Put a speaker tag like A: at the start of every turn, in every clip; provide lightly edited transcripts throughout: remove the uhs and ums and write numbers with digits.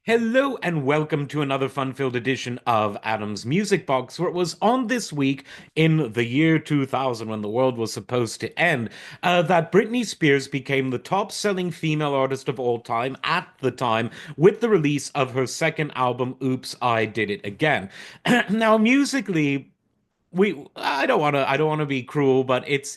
A: Hello and welcome to another fun-filled edition of Adam's Music Box, where it was on this week in the year 2000 when the world was supposed to end, that Britney Spears became the top-selling female artist of all time at the time with the release of her second album, Oops, I Did It Again. Now, musically, I don't want to be cruel, but it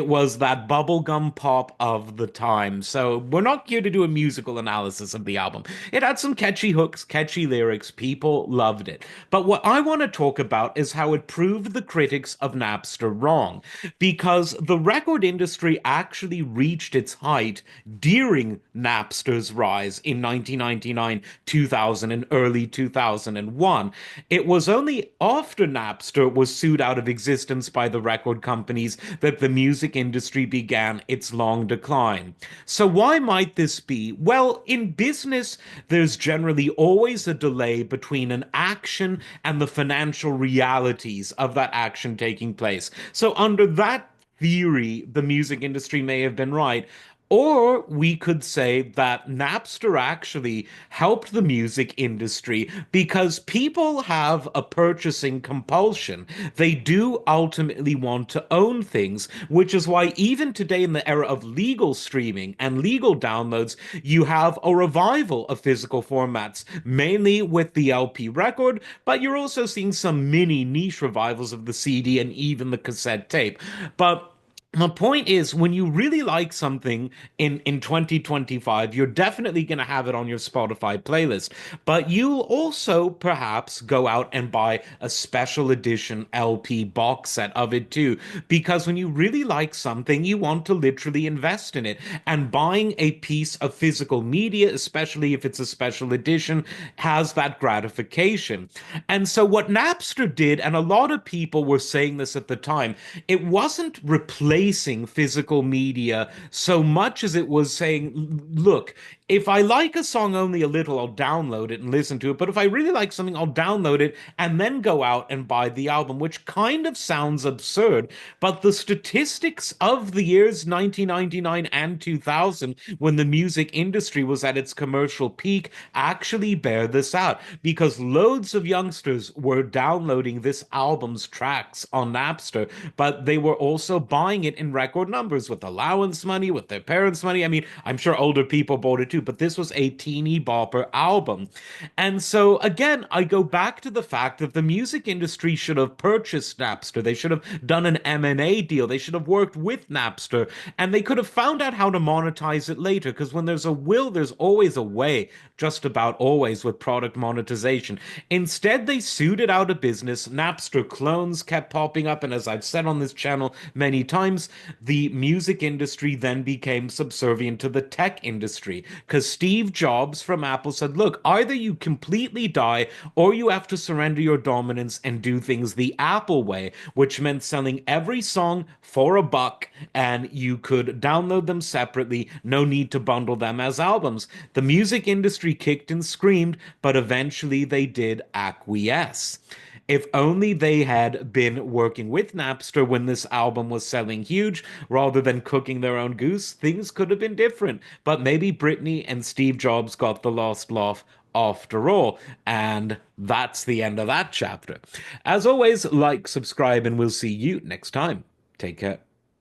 A: was that bubblegum pop of the time. So we're not here to do a musical analysis of the album. It had some catchy hooks, catchy lyrics. People loved it. But what I want to talk about is how it proved the critics of Napster wrong, because the record industry actually reached its height during Napster's rise in 1999, 2000, and early 2001. It was only after Napster was sued out of existence by the record companies that the music industry began its long decline. So, why might this be? Well, in business, there's generally always a delay between an action and the financial realities of that action taking place. So, under that theory, the music industry may have been right. Or we could say that Napster actually helped the music industry because people have a purchasing compulsion. They do ultimately want to own things, which is why even today in the era of legal streaming and legal downloads, you have a revival of physical formats, mainly with the LP record, but you're also seeing some mini niche revivals of the CD and even the cassette tape. But the point is, when you really like something in 2025, you're definitely going to have it on your Spotify playlist. But you'll also perhaps go out and buy a special edition LP box set of it too. Because when you really like something, you want to literally invest in it. And buying a piece of physical media, especially if it's a special edition, has that gratification. And so, what Napster did, and a lot of people were saying this at the time, it wasn't replacing physical media so much as it was saying, look, if I like a song only a little, I'll download it and listen to it. But if I really like something, I'll download it and then go out and buy the album, which kind of sounds absurd. But the statistics of the years 1999 and 2000, when the music industry was at its commercial peak, actually bear this out because loads of youngsters were downloading this album's tracks on Napster, but they were also buying it in record numbers with allowance money, with their parents' money. I mean, I'm sure older people bought it too, but this was a teeny bopper album. And so, again, I go back to the fact that the music industry should have purchased Napster. They should have done an M&A deal. They should have worked with Napster, and they could have found out how to monetize it later. Because when there's a will, there's always a way, just about always with product monetization. Instead, they sued it out of business. Napster clones kept popping up, and as I've said on this channel many times, the music industry then became subservient to the tech industry because Steve Jobs from Apple said, look, either you completely die or you have to surrender your dominance and do things the Apple way, which meant selling every song for a buck and you could download them separately. No need to bundle them as albums. The music industry kicked and screamed, but eventually they did acquiesce. If only they had been working with Napster when this album was selling huge, rather than cooking their own goose, things could have been different. But maybe Britney and Steve Jobs got the last laugh after all. And that's the end of that chapter. As always, like, subscribe, and we'll see you next time. Take care.